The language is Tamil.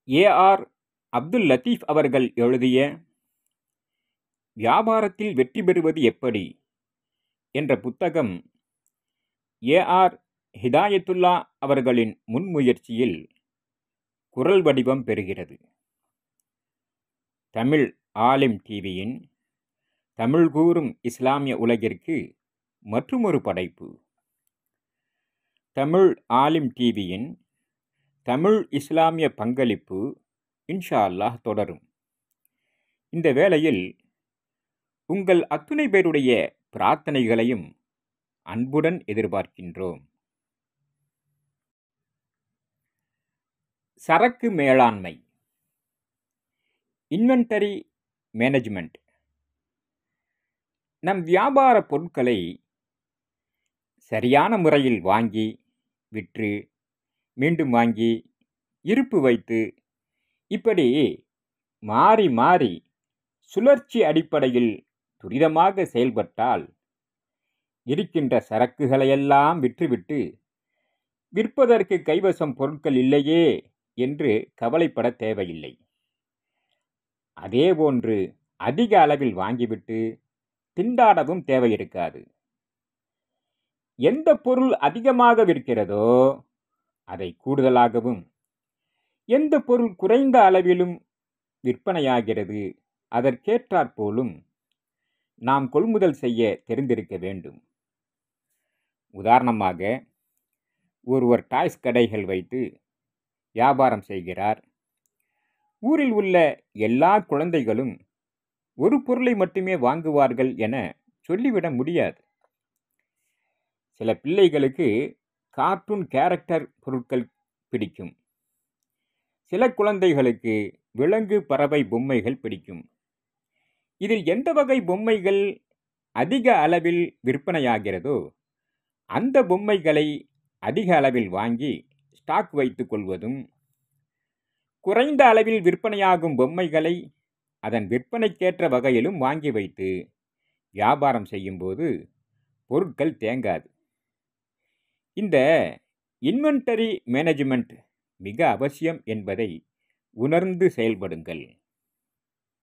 ஏ.ஆர். அப்துல் லத்தீப் அவர்கள் எழுதிய வியாபாரத்தில் வெற்றி பெறுவது எப்படி என்ற புத்தகம் ஏ.ஆர். ஹிதாயத்துல்லா அவர்களின் முன்முயற்சியில் குரல் வடிவம் பெறுகிறது. தமிழ் ஆலிம் டிவியின் தமிழ் கூறும் இஸ்லாமிய உலகிற்கு மற்றுமொரு படைப்பு. தமிழ் ஆலிம் டிவியின் தமிழ் இஸ்லாமிய பங்களிப்பு இன்ஷா அல்லாஹ் தொடரும். இந்த வேளையில் உங்கள் அத்துணை பேருடைய பிரார்த்தனைகளையும் அன்புடன் எதிர்பார்க்கின்றோம். சரக்கு மேலாண்மை, இன்வென்டரி மேனேஜ்மெண்ட். நம் வியாபார பொருட்களை சரியான முறையில் வாங்கி விற்று மீண்டும் வாங்கி இருப்பு வைத்து இப்படி மாறி மாறி சுழற்சி அடிப்படையில் துரிதமாக செயல்பட்டால் இருக்கின்ற சரக்குகளையெல்லாம் விற்றுவிட்டு விற்பதற்கு கைவசம் பொருட்கள் இல்லையே என்று கவலைப்பட தேவையில்லை. அதேபோன்று அதிக அளவில் வாங்கிவிட்டு திண்டாடவும் தேவையிருக்காது. எந்த பொருள் அதிகமாக விற்கிறதோ அதை கூடுதலாகவும், எந்த பொருள் குறைந்த அளவிலும் விற்பனையாகிறது அதற்கேற்றாற்போலும் நாம் கொள்முதல் செய்ய தெரிந்திருக்க வேண்டும். உதாரணமாக, ஒருவர் டாய்ஸ் கடைகள் வைத்து வியாபாரம் செய்கிறார். ஊரில் உள்ள எல்லா குழந்தைகளும் ஒரு பொருளை மட்டுமே வாங்குவார்கள் என சொல்லிவிட முடியாது. சில பிள்ளைகளுக்கு கார்ட்டூன் கேரக்டர் பொருட்கள் பிடிக்கும். சில குழந்தைகளுக்கு விலங்கு பறவை பொம்மைகள் பிடிக்கும். இதில் எந்த வகை பொம்மைகள் அதிக அளவில் விற்பனையாகிறதோ அந்த பொம்மைகளை அதிக அளவில் வாங்கி ஸ்டாக் வைத்துக் கொள்வதும், குறைந்த அளவில் விற்பனையாகும் பொம்மைகளை அதன் விற்பனைக்கேற்ற வகையிலும் வாங்கி வைத்து வியாபாரம் செய்யும்போது பொருட்கள் தேங்காது. இந்த இன்வென்டரி மேனேஜ்மெண்ட் மிக அவசியம் என்பதை உணர்ந்து செயல்படுங்கள்.